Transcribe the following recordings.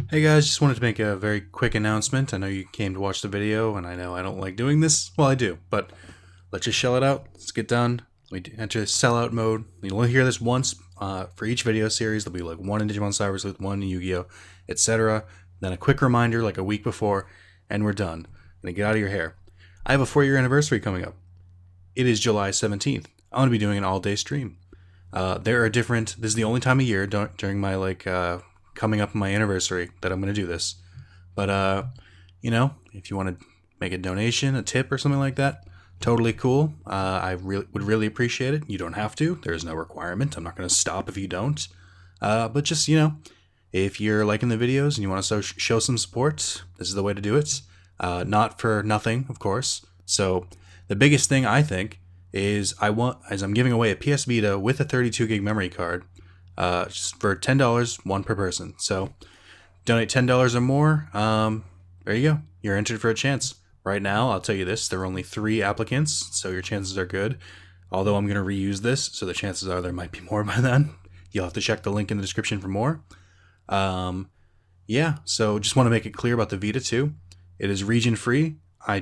Hey guys, just wanted to make a very quick announcement. I know you came to watch the video, and I know I don't like doing this. Well, I do, but let's just shell it out. Let's get done. We enter sellout mode. You'll only hear this once for each video series. There'll be like one in Digimon Cyber Sleuth, one in Yu-Gi-Oh, etc. Then a quick reminder like a week before, and we're done. Gonna get out of your hair. I have a 4-year anniversary coming up. It is July 17th. I'm gonna be doing an all-day stream. There are different. This is the only time of year during my coming up on my anniversary that I'm going to do this. But, if you want to make a donation, a tip or something like that, totally cool. Would really appreciate it. You don't have to. There is no requirement. I'm not going to stop if you don't. But just, if you're liking the videos and you want to show some support, this is the way to do it. Not for nothing, of course. So the biggest thing I think is I'm giving away a PS Vita with a 32 gig memory card. Just for $10, one per person. So donate $10 or more. There you go. You're entered for a chance. Right now, I'll tell you this, there are only 3 applicants, so your chances are good. Although I'm going to reuse this, so the chances are there might be more by then. You'll have to check the link in the description for more. So just want to make it clear about the Vita too. It is region free. I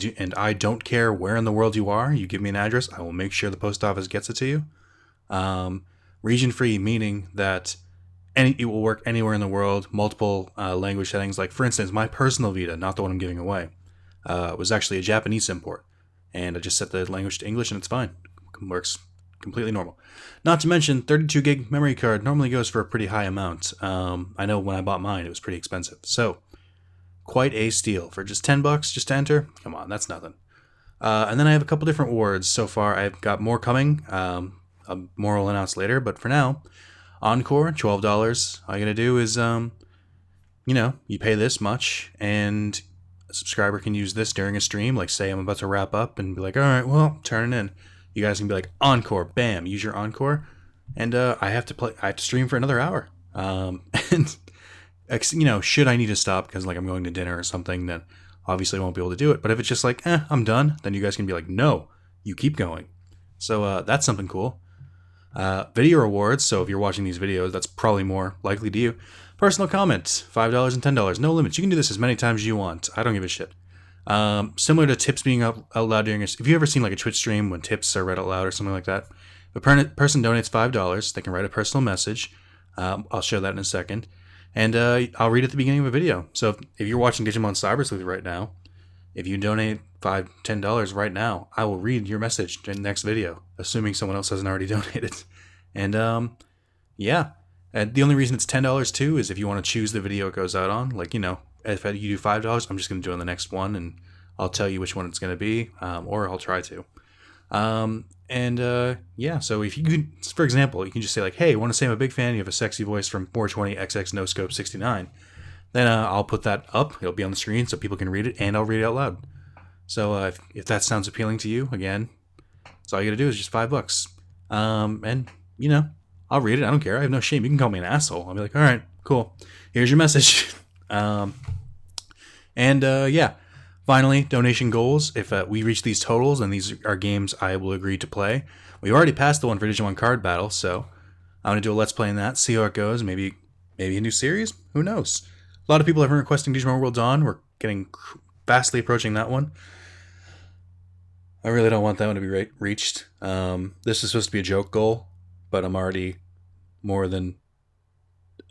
don't care where in the world you are. You give me an address, I will make sure the post office gets it to you. Region free meaning that it will work anywhere in the world, multiple language settings. Like, for instance, my personal Vita, not the one I'm giving away, was actually a Japanese import. And I just set the language to English and it's fine. It works completely normal. Not to mention, 32 gig memory card normally goes for a pretty high amount. I know when I bought mine, it was pretty expensive. So, quite a steal. For just $10 just to enter? Come on, that's nothing. And then I have a couple different awards so far. I've got more coming. More will announce later, but for now, Encore, $12. All you gotta do is, you pay this much, and a subscriber can use this during a stream. Like, say I'm about to wrap up and be like, all right, well, turn it in. You guys can be like, Encore, bam, use your Encore, and I have to stream for another hour. And should I need to stop because like I'm going to dinner or something, then obviously I won't be able to do it. But if it's just like, I'm done, then you guys can be like, no, you keep going. So that's something cool. Video rewards, so if you're watching these videos, that's probably more likely to you. Personal comment, $5 and $10, no limits. You can do this as many times as you want. I don't give a shit. Similar to tips being out loud during if you ever seen like a Twitch stream when tips are read out loud or something like that, if a person donates $5, they can write a personal message. I'll show that in a second. And I'll read at the beginning of a video. So if you're watching Digimon Cyber Sleuth right now, if you donate $5, $10 right now, I will read your message in the next video, assuming someone else hasn't already donated. And And the only reason it's $10 too is if you want to choose the video it goes out on. Like, if you do $5, I'm just going to do it on the next one, and I'll tell you which one it's going to be, or I'll try to. So if you could, for example, you can just say like, hey, I want to say I'm a big fan. You have a sexy voice from 420XX No Scope 69. Then I'll put that up. It'll be on the screen so people can read it, and I'll read it out loud. So if that sounds appealing to you, again, that's all you gotta do is just $5. I'll read it. I don't care. I have no shame. You can call me an asshole. I'll be like, all right, cool. Here's your message. Finally, donation goals. If we reach these totals, and these are games I will agree to play. We've already passed the one for Digimon Card Battle, so I'm gonna do a Let's Play in that, see how it goes. Maybe a new series. Who knows? A lot of people have been requesting Digimon World Dawn. We're getting fastly approaching that one. I really don't want that one to be reached. This is supposed to be a joke goal, but I'm already more than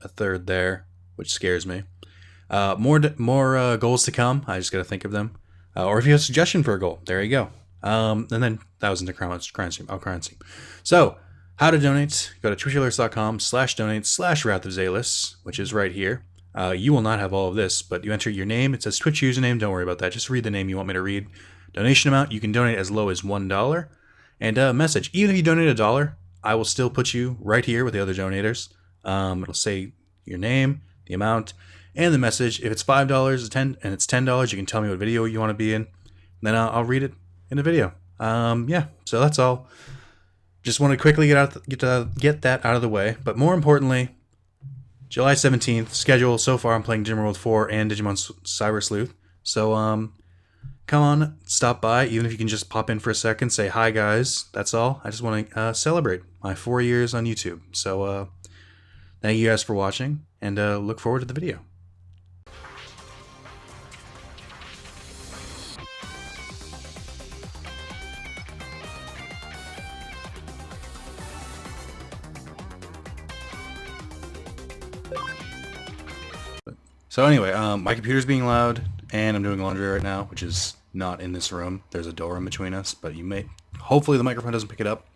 a third there, which scares me. More goals to come. I just got to think of them. Or if you have a suggestion for a goal, there you go. And then that was into crime stream. So, how to donate? Go to twitchalerts.com/donate/Wrath of Zalis, which is right here. You will not have all of this, but you enter your name. It says Twitch username. Don't worry about that. Just read the name you want me to read. Donation amount, you can donate as low as $1. And message. Even if you donate $1, I will still put you right here with the other donators. It'll say your name, the amount, and the message. If it's $5 and it's $10, you can tell me what video you want to be in. Then I'll read it in the video. So that's all. Just want to quickly get that out of the way. But more importantly, July 17th, schedule. So far, I'm playing Digimon World 4 and Digimon Cyber Sleuth. So, come on, stop by. Even if you can just pop in for a second, say hi, guys. That's all. I just want to celebrate my 4 years on YouTube. So, thank you guys for watching, and look forward to the video. So anyway, my computer's being loud, and I'm doing laundry right now, which is not in this room. There's a door in between us, but you may... Hopefully the microphone doesn't pick it up.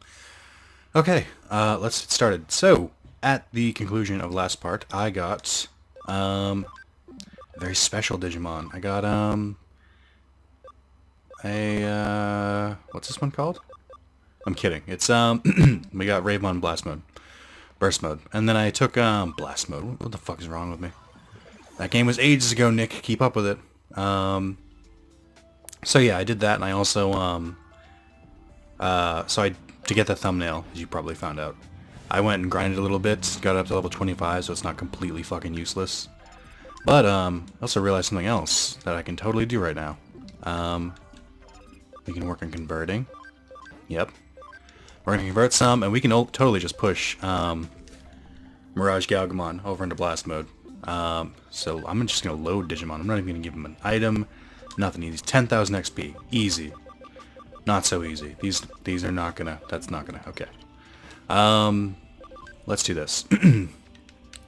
Okay, let's get started. So, at the conclusion of last part, I got a very special Digimon. I got what's this one called? I'm kidding. It's we got Ravemon Blast Mode, Burst Mode, and then I took Blast Mode. What the fuck is wrong with me? That game was ages ago, Nick. Keep up with it. So yeah, I did that, and I also to get the thumbnail, as you probably found out, I went and grinded a little bit, got it up to level 25, so it's not completely fucking useless. But I also realized something else that I can totally do right now. We can work on converting. Yep. We're gonna convert some, and we can totally just push Mirage Galgamon over into Blast Mode. So I'm just gonna load Digimon. I'm not even gonna give him an item. Nothing. He's 10,000 XP. Easy. Not so easy. These are not gonna... That's not gonna... Okay. Let's do this.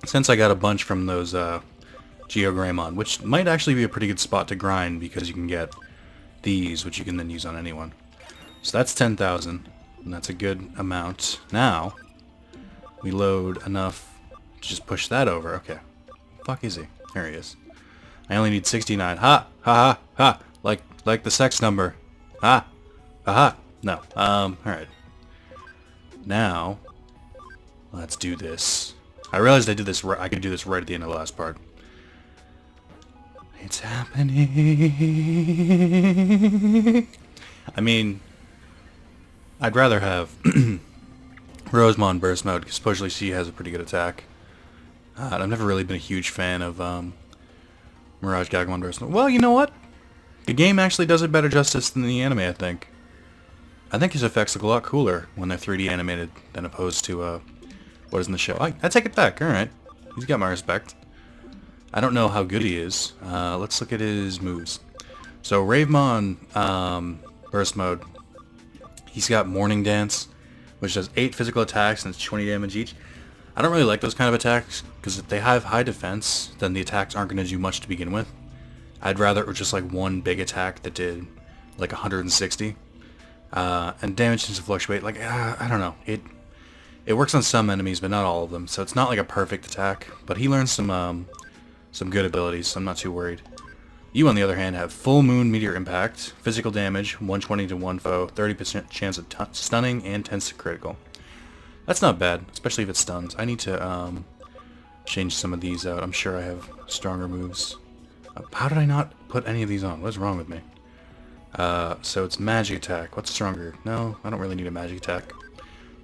Since I got a bunch from those Geogramon, which might actually be a pretty good spot to grind because you can get these, which you can then use on anyone. So that's 10,000, and that's a good amount. Now, we load enough to just push that over. Okay. Fuck is he? There he is. I only need 69. Ha! Ha ha ha! Like the sex number. Ha! Aha! No. Alright. Now, let's do this. I realized I could do this right at the end of the last part. It's happening. I mean, I'd rather have Rosemon Burst Mode, because supposedly she has a pretty good attack. I've never really been a huge fan of Mirage Galgamon Burst Mode. Well, you know what? The game actually does it better justice than the anime, I think. I think his effects look a lot cooler when they're 3D animated than opposed to what is in the show. I take it back. Alright. He's got my respect. I don't know how good he is. Let's look at his moves. So Ravemon Burst Mode, he's got Morning Dance, which does 8 physical attacks and it's 20 damage each. I don't really like those kind of attacks, because if they have high defense, then the attacks aren't going to do much to begin with. I'd rather it was just like one big attack that did like 160. And damage tends to fluctuate. Like, I don't know. It works on some enemies, but not all of them. So it's not like a perfect attack. But he learns some good abilities, so I'm not too worried. You, on the other hand, have Full Moon Meteor Impact, physical damage, 120 to one foe, 30% chance of stunning, and 10 to critical. That's not bad, especially if it stuns. I need to change some of these out. I'm sure I have stronger moves. How did I not put any of these on? What's wrong with me? So it's magic attack. What's stronger? No, I don't really need a magic attack.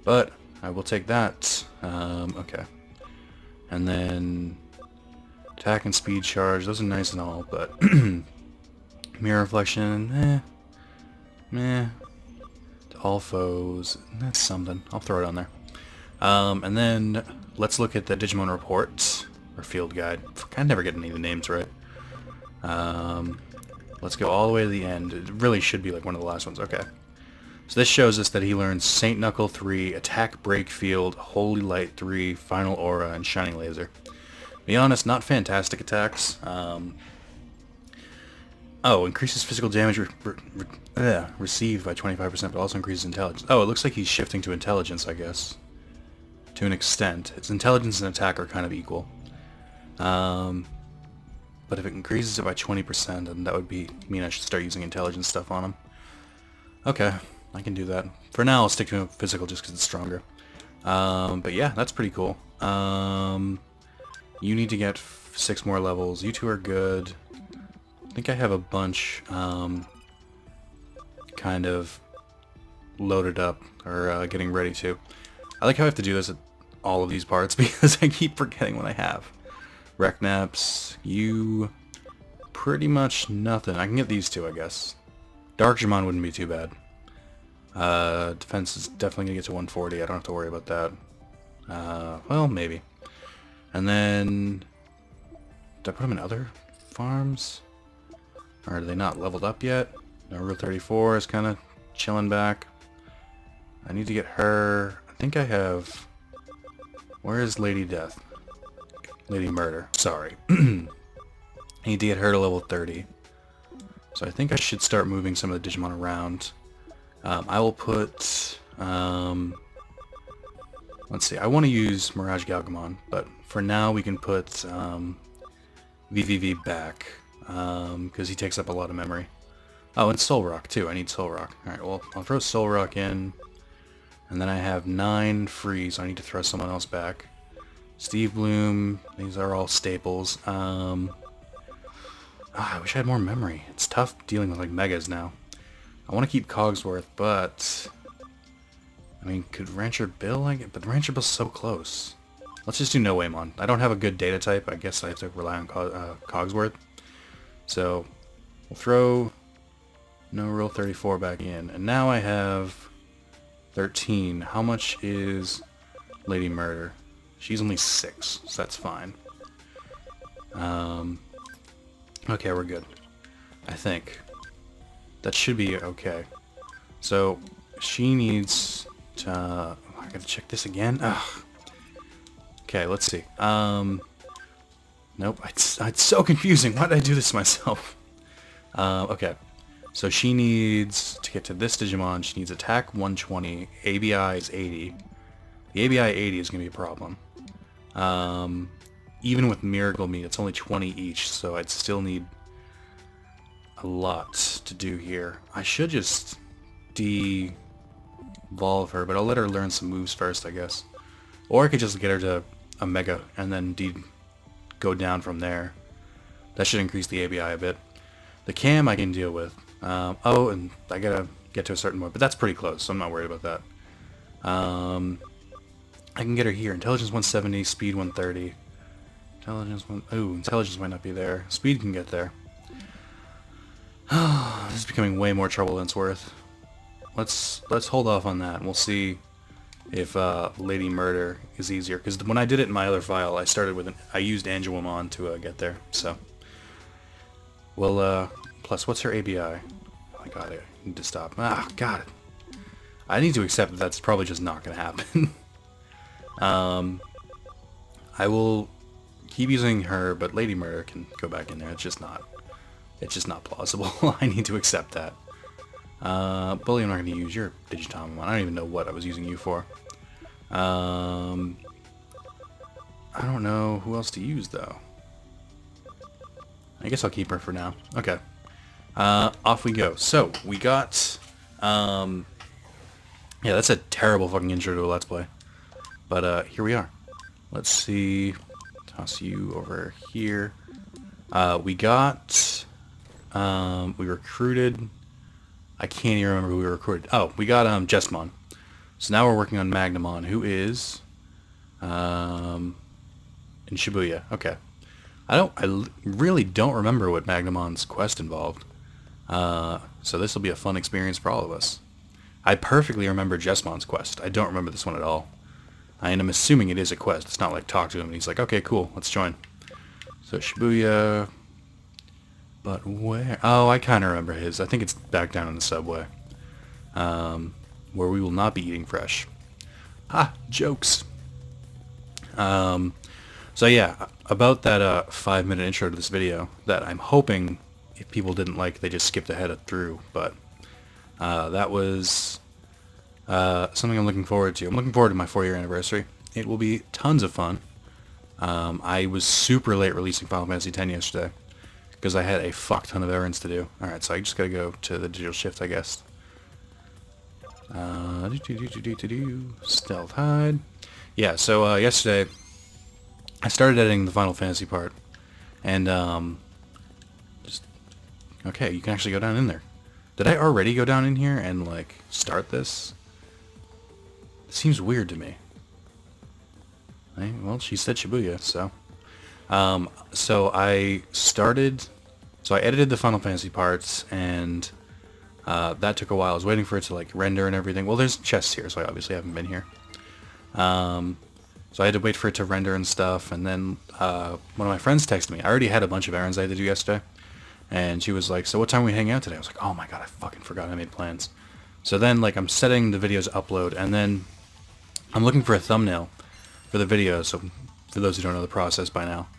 But I will take that. Okay. And then attack and speed charge. Those are nice and all, but mirror reflection, meh. To all foes. That's something. I'll throw it on there. And then let's look at the Digimon report or field guide. I never get any of the names right. Let's go all the way to the end. It really should be like one of the last ones. Okay. So this shows us that he learns Saint Knuckle 3, Attack Break Field, Holy Light 3, Final Aura, and Shining Laser. To be honest, not fantastic attacks. Oh, increases physical damage received by 25%, but also increases intelligence. Oh, it looks like he's shifting to intelligence, I guess. To an extent. Its intelligence and attack are kind of equal. But if it increases it by 20%, then that would mean I should start using intelligence stuff on him. Okay, I can do that. For now, I'll stick to physical just because it's stronger. But yeah, that's pretty cool. You need to get 6 more levels. You two are good. I think I have a bunch kind of loaded up, or getting ready to. I like how I have to do this at all of these parts because I keep forgetting what I have. Reknaps, you pretty much nothing. I can get these two, I guess. Darkjamon wouldn't be too bad. Defense is definitely gonna get to 140. I don't have to worry about that. Well, maybe. And then, did I put them in other farms? Or are they not leveled up yet? No, Rule 34 is kind of chilling back. I need to get her. I think I have. Where is Lady Death? Lady Murder. Sorry. I need to get her to level 30. So I think I should start moving some of the Digimon around. I will put... let's see, I want to use Mirage Galgamon, but for now we can put VVV back, because he takes up a lot of memory. Oh, and Soul Rock too, I need Soul Rock. Alright, well, I'll throw Soul Rock in, and then I have 9 free, so I need to throw someone else back. Steve Bloom, these are all staples. I wish I had more memory. It's tough dealing with like megas now. I want to keep Cogsworth, but... I mean, could Rancher Bill like it? But Rancher Bill's so close. Let's just do No Waymon. I don't have a good data type. I guess I have to rely on Cogsworth. So, we'll throw No Real 34 back in. And now I have 13. How much is Lady Murder? She's only 6, so that's fine. Okay, we're good. I think. That should be okay. So, she needs to... I gotta check this again? Ugh. Okay, let's see. Nope, it's so confusing. Why did I do this to myself? Okay. So she needs, to get to this Digimon, she needs attack 120, ABI is 80. The ABI 80 is going to be a problem. Even with Miracle Meat, it's only 20 each, so I'd still need a lot to do here. I should just devolve her, but I'll let her learn some moves first, I guess. Or I could just get her to a Mega and then go down from there. That should increase the ABI a bit. The Cam I can deal with. Oh, and I gotta get to a certain point, but that's pretty close, so I'm not worried about that. I can get her here. Intelligence 170, speed 130. Intelligence might not be there. Speed can get there. This is becoming way more trouble than it's worth. Let's hold off on that, and we'll see if Lady Murder is easier. Because when I did it in my other file, I used Angelwomon to get there. So, well, plus what's her ABI? Oh my god, I need to stop. Ah, got it. I need to accept that that's probably just not gonna happen. I will keep using her, but Lady Murder can go back in there. It's just not plausible. I need to accept that. Bully, I'm not going to use your Digitomon. I don't even know what I was using you for. I don't know who else to use, though. I guess I'll keep her for now. Okay. Off we go. So, we got... yeah, that's a terrible fucking intro to a Let's Play. But, here we are. Let's see... Toss you over here. We got... we recruited... I can't even remember who we recruited. Oh, we got Jessmon. So now we're working on Magnamon, who is in Shibuya. Okay. I really don't remember what Magnamon's quest involved. So this will be a fun experience for all of us. I perfectly remember Jessmon's quest. I don't remember this one at all. And I'm assuming it is a quest. It's not like talk to him and he's like, okay, cool, let's join. So Shibuya... But where? Oh, I kind of remember his. I think it's back down in the subway. Where we will not be eating fresh. Ah, jokes. So yeah, about that 5-minute intro to this video that I'm hoping if people didn't like, they just skipped ahead through. But that was something I'm looking forward to. I'm looking forward to my 4-year anniversary. It will be tons of fun. I was super late releasing Final Fantasy X yesterday, because I had a fuck ton of errands to do. Alright, so I just gotta go to the digital shift, I guess. Stealth hide. Yeah, so yesterday I started editing the Final Fantasy part, and okay, you can actually go down in there. Did I already go down in here and like start this? It seems weird to me. Hey, well, she said Shibuya, so. So I edited the Final Fantasy parts, and that took a while. I was waiting for it to like render and everything. Well, there's chests here, so I obviously haven't been here. So I had to wait for it to render and stuff, and then one of my friends texted me. I already had a bunch of errands I had to do yesterday, and she was like, so what time are we hanging out today? I was like, oh my god, I fucking forgot I made plans. So then like I'm setting the videos to upload, and then I'm looking for a thumbnail for the video, so for those who don't know the process by now.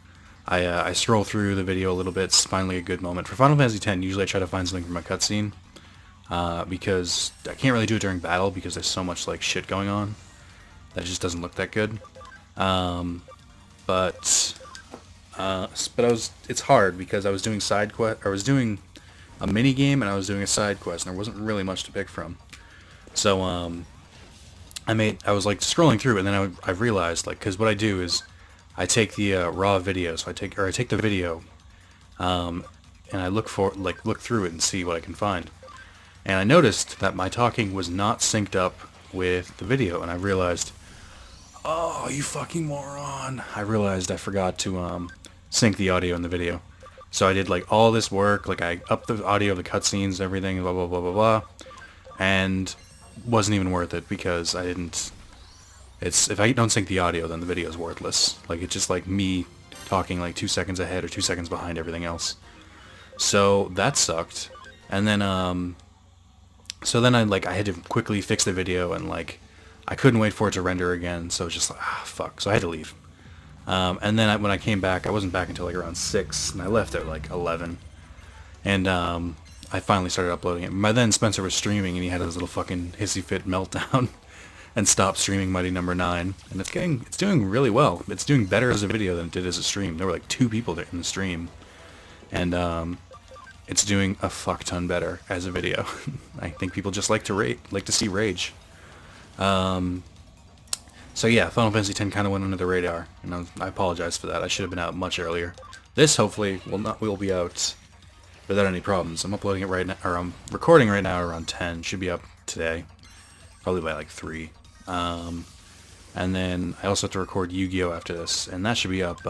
I scroll through the video a little bit. It's finally a good moment. For Final Fantasy X, usually I try to find something from a cutscene, because I can't really do it during battle because there's so much like shit going on that just doesn't look that good. But it's hard because I was doing side quest, I was doing a mini game and I was doing a side quest, and there wasn't really much to pick from. So I was like scrolling through, and then I realized, like, because what I do is I take the raw video, so I take the video, and I look through it and see what I can find. And I noticed that my talking was not synced up with the video, and I realized, oh, you fucking moron! I realized I forgot to sync the audio and the video. So I did like all this work, like I upped the audio of the cutscenes, everything, blah blah blah blah blah, and wasn't even worth it because I didn't. If I don't sync the audio, then the video is worthless. Like it's just like me talking like 2 seconds ahead or 2 seconds behind everything else. So that sucked. And then I had to quickly fix the video, and like I couldn't wait for it to render again. So it was just like fuck. So I had to leave. And then when I came back, I wasn't back until like around 6, and I left at like 11. And I finally started uploading it. By then, Spencer was streaming, and he had his little fucking hissy fit meltdown, and stopped streaming Mighty Number 9. And it's doing really well. It's doing better as a video than it did as a stream. There were like 2 people there in the stream, and it's doing a fuck ton better as a video. I think people just like to see rage. So yeah, Final Fantasy X kind of went under the radar, and I apologize for that. I should have been out much earlier. This hopefully will be out without any problems. I'm uploading it right now, or I'm recording right now around 10. Should be up today, probably by like 3. And then I also have to record Yu-Gi-Oh after this, and that should be up.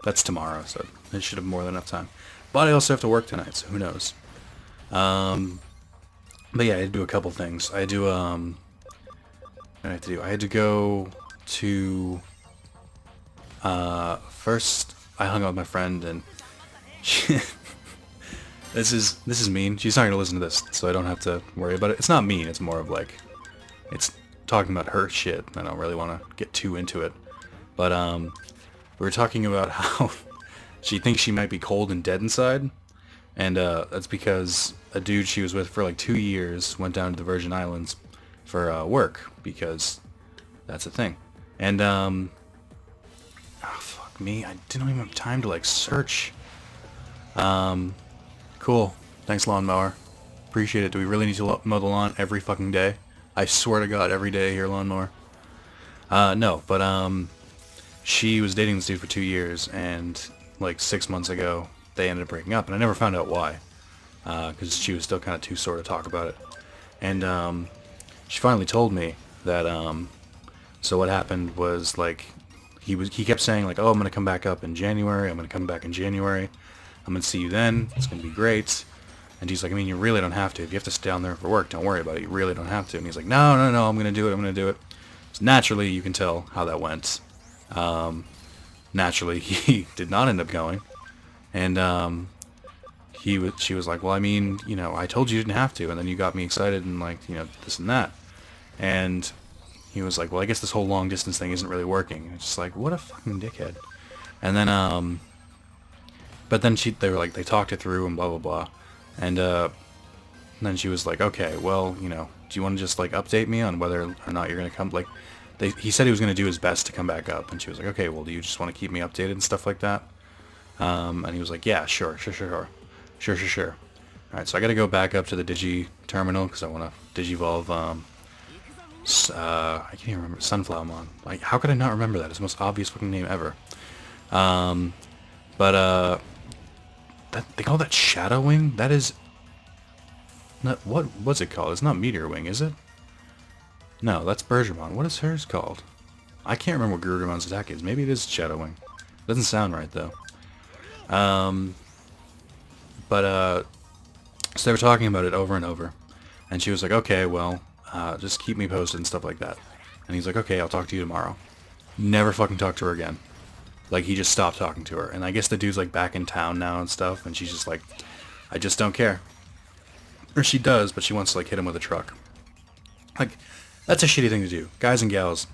That's tomorrow, so I should have more than enough time. But I also have to work tonight, so who knows? But yeah, I had to do a couple things. I had to go to, first I hung out with my friend, and this is mean. She's not going to listen to this, so I don't have to worry about it. It's not mean, it's more of like, it's talking about her shit. I don't really want to get too into it. But, we were talking about how she thinks she might be cold and dead inside, and, that's because a dude she was with for like 2 years went down to the Virgin Islands for work, because that's a thing. And oh fuck me, I didn't even have time to like search. Cool, thanks lawnmower, appreciate it. Do we really need to mow the lawn every fucking day? I swear to God, every day here, lawnmower. No, but she was dating this dude for 2 years, and like 6 months ago they ended up breaking up, and I never found out why, because she was still kind of too sore to talk about it. And she finally told me that, so what happened was, like, he kept saying, like, oh, I'm going to come back up in January, I'm going to come back in January, I'm going to see you then, it's going to be great. And he's like, I mean, you really don't have to. If you have to stay down there for work, don't worry about it, you really don't have to. And he's like, no, I'm going to do it. So naturally, you can tell how that went. Naturally, he did not end up going. And, she was like, well, I mean, you know, I told you didn't have to, and then you got me excited and like, you know, this and that. And he was like, well, I guess this whole long distance thing isn't really working. And it's just like, what a fucking dickhead. And then, but then they talked it through and blah, blah, blah. And then she was like, okay, well, you know, do you want to just like update me on whether or not you're going to come? Like, he said he was going to do his best to come back up. And she was like, okay, well, do you just want to keep me updated and stuff like that? And he was like, yeah, sure. Alright, so I gotta go back up to the Digi terminal because I want to Digivolve, I can't even remember, Sunflowermon. Like, how could I not remember that? It's the most obvious fucking name ever. They call that Shadow Wing? That is... what's it called? It's not Meteor Wing, is it? No, that's Bergermon. What is hers called? I can't remember what Grudermon's attack is. Maybe it is Shadow Wing. Doesn't sound right, though. So they were talking about it over and over, and she was like, okay, well, just keep me posted and stuff like that. And he's like, okay, I'll talk to you tomorrow. Never fucking talked to her again. Like, he just stopped talking to her. And I guess the dude's like back in town now and stuff, and she's just like, I just don't care. Or she does, but she wants to like hit him with a truck. Like, that's a shitty thing to do. Guys and gals,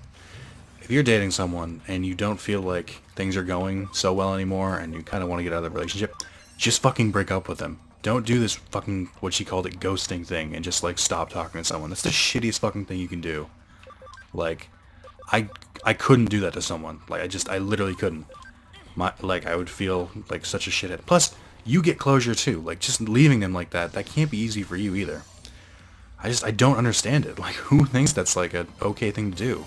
if you're dating someone and you don't feel like things are going so well anymore and you kind of want to get out of the relationship, just fucking break up with them. Don't do this fucking, what she called it, ghosting thing and just like stop talking to someone. That's the shittiest fucking thing you can do. Like, I couldn't do that to someone. Like, I literally couldn't. I would feel like such a shithead. Plus, you get closure too. Like, just leaving them like that can't be easy for you either. I don't understand it. Like, who thinks that's like an okay thing to do?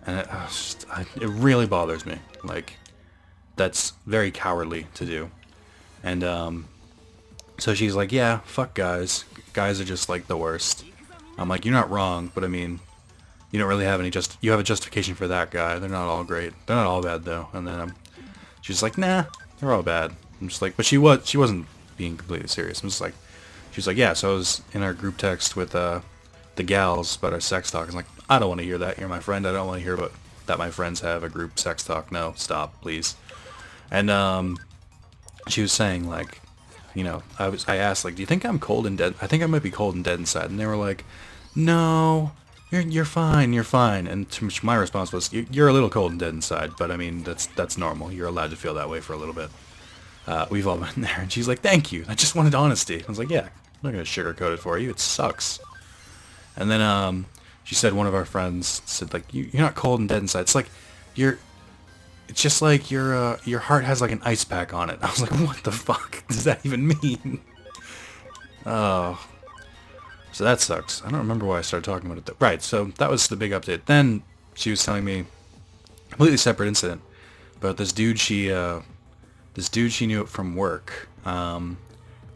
And it really bothers me. Like, that's very cowardly to do. And, so she's like, yeah, fuck guys. Guys are just, like, the worst. I'm like, you're not wrong, but I mean, you don't really have any you have a justification for that guy. They're not all great. They're not all bad, though. And then, she's like, nah, they're all bad. I'm just like, but she wasn't being completely serious. I'm just like, she's like, yeah, so I was in our group text with, the gals about our sex talk. I was like, I don't want to hear that. You're my friend. I don't want to hear about that my friends have a group sex talk. No, stop, please. And, she was saying, like, you know, I asked, like, do you think I'm cold and dead? I think I might be cold and dead inside. And they were like, no, you're fine, you're fine. And to which my response was, you're a little cold and dead inside, but I mean, that's normal. You're allowed to feel that way for a little bit. We've all been there. And she's like, thank you. I just wanted honesty. I was like, yeah, I'm not going to sugarcoat it for you. It sucks. And then, she said one of our friends said, like, you're not cold and dead inside. It's like, it's just like your heart has like an ice pack on it. I was like, what the fuck does that even mean? Oh. So that sucks. I don't remember why I started talking about it though. Right, so that was the big update. Then she was telling me a completely separate incident about this dude she knew from work,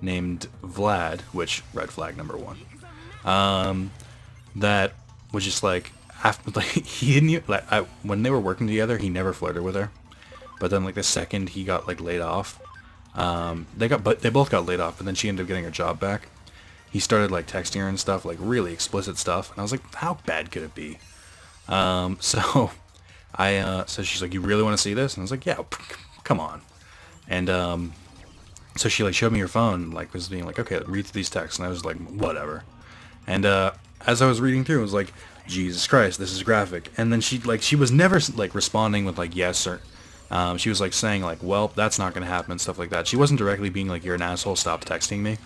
named Vlad, which red flag number 1. That was just like, after, like, he didn't, like, when they were working together, he never flirted with her. But then, like, the second he got, like, laid off, they both got laid off, but then she ended up getting her job back. He started, like, texting her and stuff, like, really explicit stuff, and I was like, how bad could it be? So she's like, you really want to see this? And I was like, yeah, come on. And, so she, like, showed me her phone, like, was being like, okay, read through these texts, and I was like, whatever. And, as I was reading through, it was like, Jesus Christ, this is graphic. And then she was never, like, responding with, like, yes, or, she was, like, saying, like, well, that's not gonna happen, and stuff like that. She wasn't directly being like, you're an asshole, stop texting me.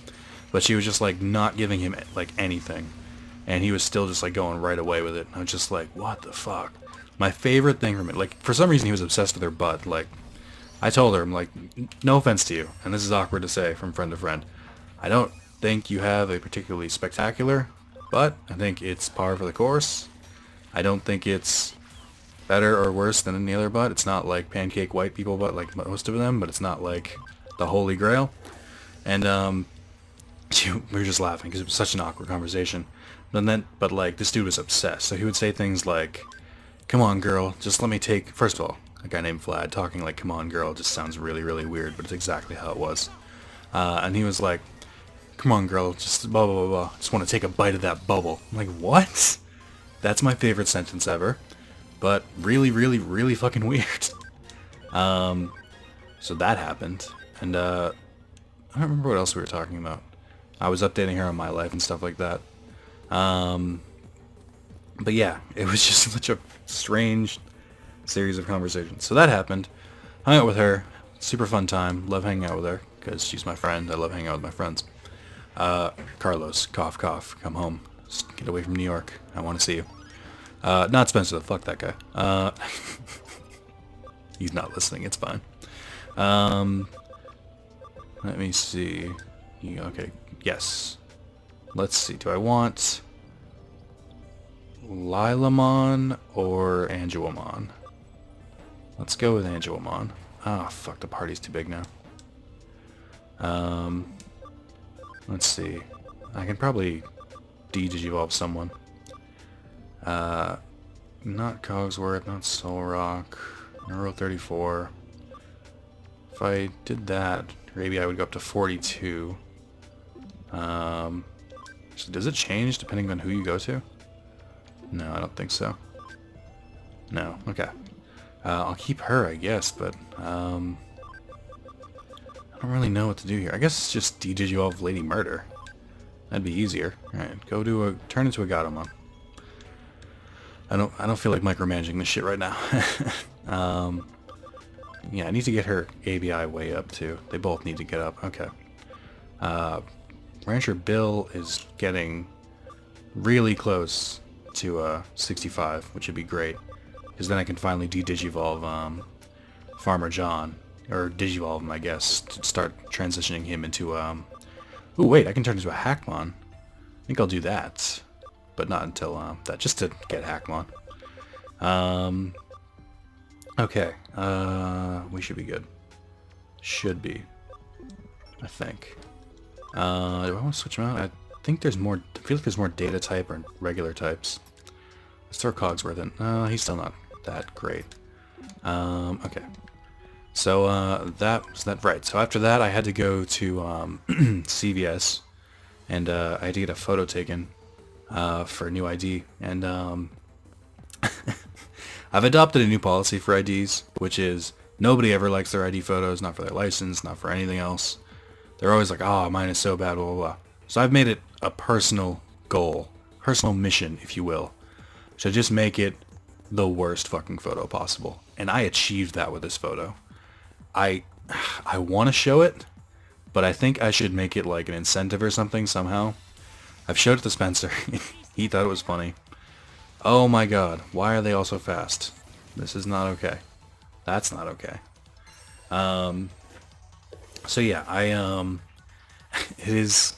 But she was just, like, not giving him, like, anything. And he was still just, like, going right away with it. And I was just like, what the fuck? My favorite thing from it, like, for some reason he was obsessed with her butt. Like, I told her, I'm like, no offense to you, and this is awkward to say from friend to friend, I don't think you have a particularly spectacular, but I think it's par for the course. I don't think it's better or worse than any other butt. It's not like pancake white people butt like most of them, but it's not like the holy grail. And we were just laughing because it was such an awkward conversation. But like, this dude was obsessed. So he would say things like, come on girl, just let me take, first of all, a guy named Vlad talking like, come on girl, just sounds really, really weird, but it's exactly how it was. And he was like, come on girl, just blah, blah, blah, blah. Just want to take a bite of that bubble. I'm like, what? That's my favorite sentence ever. But really, really, really fucking weird. So that happened. And, I don't remember what else we were talking about. I was updating her on my life and stuff like that. But yeah, it was just such a strange series of conversations. So that happened. Hung out with her. Super fun time. Love hanging out with her because she's my friend. I love hanging out with my friends. Carlos, cough, cough, come home. Just get away from New York. I want to see you. Not Spencer, fuck that guy. He's not listening, it's fine. Let me see. Okay, yes. Let's see, do I want Lilamon or Angelomon? Let's go with Angelomon. Oh, fuck, the party's too big now. Let's see. I can probably Digivolve someone. Not Cogsworth, not Solrock, Euro 34. If I did that, maybe I would go up to 42. So does it change depending on who you go to? No, I don't think so. No, okay. I'll keep her, I guess, but I don't really know what to do here. I guess it's just Digivolve Lady Murder. That'd be easier. Alright, turn into a Gatomon. I don't feel like micromanaging this shit right now. Yeah, I need to get her ABI way up too. They both need to get up. Okay. Rancher Bill is getting really close to 65, which would be great, because then I can finally de-digivolve Farmer John, or digivolve him, I guess, to start transitioning him into ooh, wait, I can turn into a Hackmon. I think I'll do that, but not until that, just to get Hackmon. Okay, we should be good. Should be, I think. Do I want to switch them out? I think there's more. I feel like there's more data type or regular types. Let's throw Cogsworth in. He's still not that great. Okay. So that right. So after that, I had to go to CVS, and I had to get a photo taken for a new ID. And I've adopted a new policy for IDs, which is nobody ever likes their ID photos, not for their license, not for anything else. They're always like, oh, mine is so bad, blah, blah, blah. So I've made it a personal goal, personal mission, if you will, to just make it the worst fucking photo possible. And I achieved that with this photo. I want to show it, but I think I should make it like an incentive or something somehow. I've showed it to Spencer. He thought it was funny. Oh my god, why are they all so fast? This is not okay. That's not okay. So yeah, it is.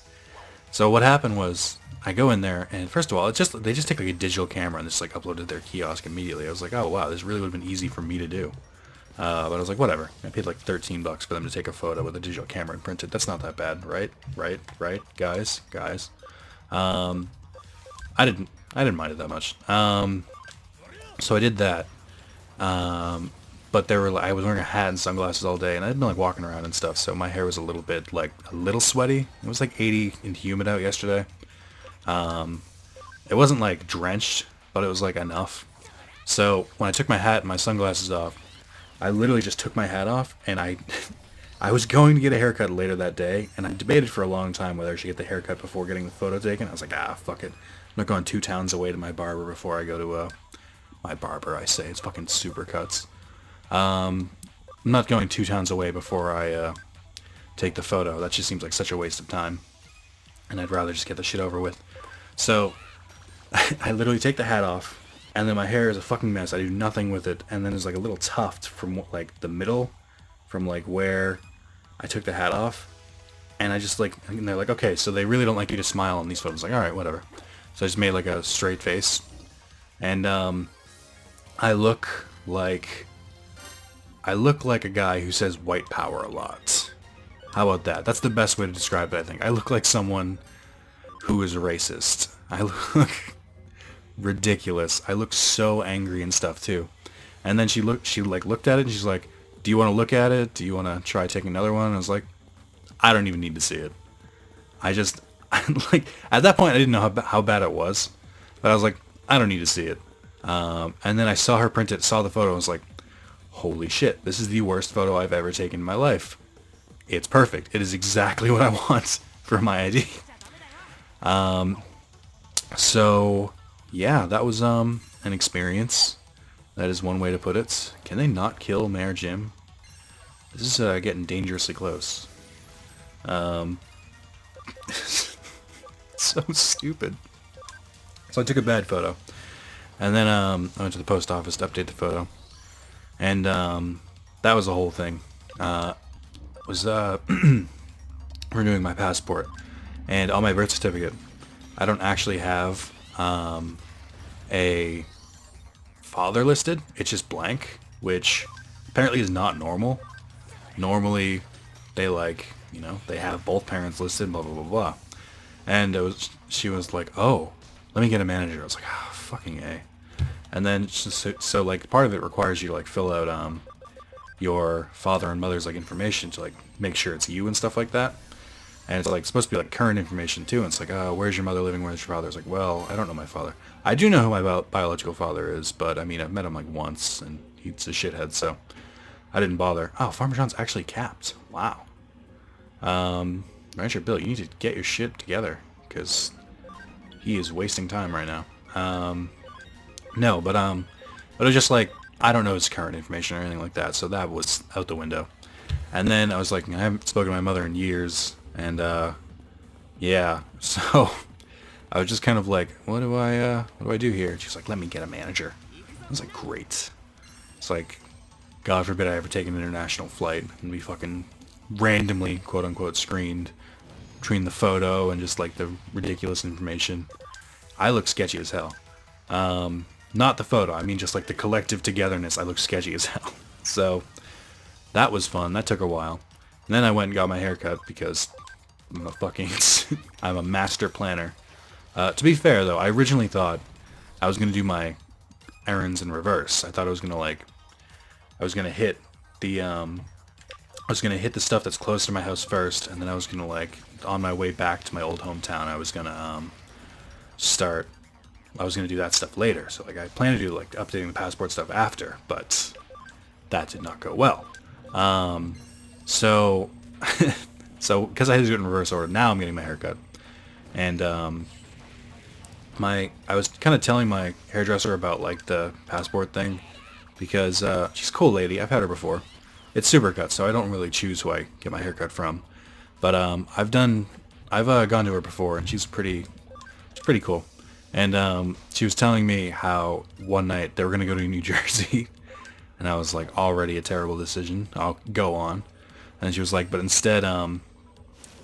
So what happened was, I go in there, and first of all, they just take like a digital camera and just like uploaded their kiosk immediately. I was like, oh wow, this really would have been easy for me to do. But I was like, whatever. I paid like $13 for them to take a photo with a digital camera and print it. That's not that bad, right? Right, guys. I didn't mind it that much. So I did that. But I was wearing a hat and sunglasses all day, and I'd been like walking around and stuff, so my hair was a little sweaty. It was like 80 and humid out yesterday. It wasn't like drenched, but it was like enough. So when I took my hat and my sunglasses off, I literally just took my hat off, and I was going to get a haircut later that day, and I debated for a long time whether I should get the haircut before getting the photo taken. I was like, fuck it. I'm not going 2 towns away to my barber before I go to my barber, I say. It's fucking Supercuts. I'm not going 2 towns away before I take the photo. That just seems like such a waste of time, and I'd rather just get the shit over with. So I literally take the hat off, and then my hair is a fucking mess. I do nothing with it, and then there's like a little tuft from like the middle, from like where I took the hat off, and I just like, and they're like, okay, so they really don't like you to smile on these photos. Like, all right, whatever. So I just made like a straight face, and I look like a guy who says white power a lot. How about that? That's the best way to describe it, I think. I look like someone who is racist. I look ridiculous. I look so angry and stuff too. And then she looked at it, and she's like, do you want to look at it? Do you want to try taking another one? And I was like, I don't even need to see it. Like, at that point I didn't know how bad it was, but I was like, I don't need to see it. And then I saw her print it, saw the photo, and was like, holy shit, this is the worst photo I've ever taken in my life. It's perfect. It is exactly what I want for my ID. So yeah, that was an experience. That is one way to put it. Can they not kill Mayor Jim? This is getting dangerously close. So stupid. So I took a bad photo, and then I went to the post office to update the photo, and that was the whole thing. Was renewing my passport, and on my birth certificate, I don't actually have a father listed. It's just blank, which apparently is not normal. Normally, they they have both parents listed, blah blah blah blah. And she was like, oh, let me get a manager. I was like, fucking A. And then so like part of it requires you to like fill out your father and mother's like information to like make sure it's you and stuff like that. And it's like supposed to be like current information too. And it's like, where's your mother living? Where's your father? It's like, well, I don't know my father. I do know who my biological father is, but I mean, I've met him like once, and he's a shithead, so I didn't bother. Oh, Farmer John's actually capped. Wow. Rancher Bill, you need to get your shit together, because he is wasting time right now. No, but it was just like, I don't know his current information or anything like that, so that was out the window. And then I was like, I haven't spoken to my mother in years, and yeah, so I was just kind of like, what do I do here? She's like, let me get a manager. I was like, great. It's like, God forbid I ever take an international flight and be fucking randomly, quote unquote, screened between the photo and just like the ridiculous information. I look sketchy as hell. Not the photo, I mean just like the collective togetherness, I look sketchy as hell. So that was fun. That took a while. And then I went and got my hair cut because I'm a fucking I'm a master planner. To be fair though, I originally thought I was gonna do my errands in reverse. I thought I was gonna hit the stuff that's close to my house first, and then I was gonna like on my way back to my old hometown I was gonna do that stuff later. So like I plan to do like updating the passport stuff after, but that did not go well. So because I had to do it in reverse order, now I'm getting my haircut. And I was kind of telling my hairdresser about like the passport thing because she's a cool lady. I've had her before. It's Supercut, so I don't really choose who I get my haircut from. But I've gone to her before, and she's pretty cool. And she was telling me how one night they were gonna go to New Jersey, and I was like, already a terrible decision. I'll go on. And she was like, but instead,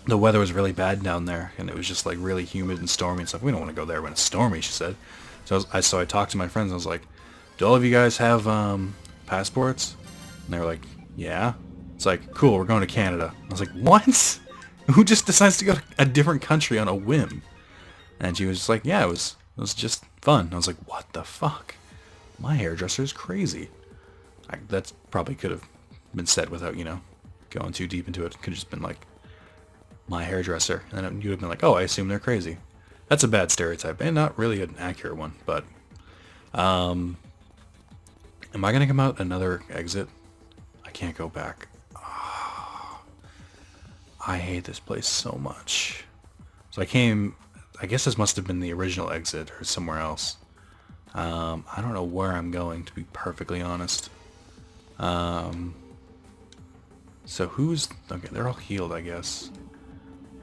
the weather was really bad down there, and it was just like really humid and stormy and stuff. We don't want to go there when it's stormy, she said. So I talked to my friends, and I was like, do all of you guys have passports? And they were like, yeah. It's like, cool, we're going to Canada. I was like, what? Who just decides to go to a different country on a whim? And she was just like, yeah, it was just fun. I was like, what the fuck? My hairdresser is crazy. That probably could have been said without, going too deep into it. Could have just been like, my hairdresser. And then you'd have been like, oh, I assume they're crazy. That's a bad stereotype, and not really an accurate one, but... am I going to come out another exit? I can't go back. Oh, I hate this place so much. So I guess this must have been the original exit or somewhere else. I don't know where I'm going, to be perfectly honest. So okay, they're all healed, I guess.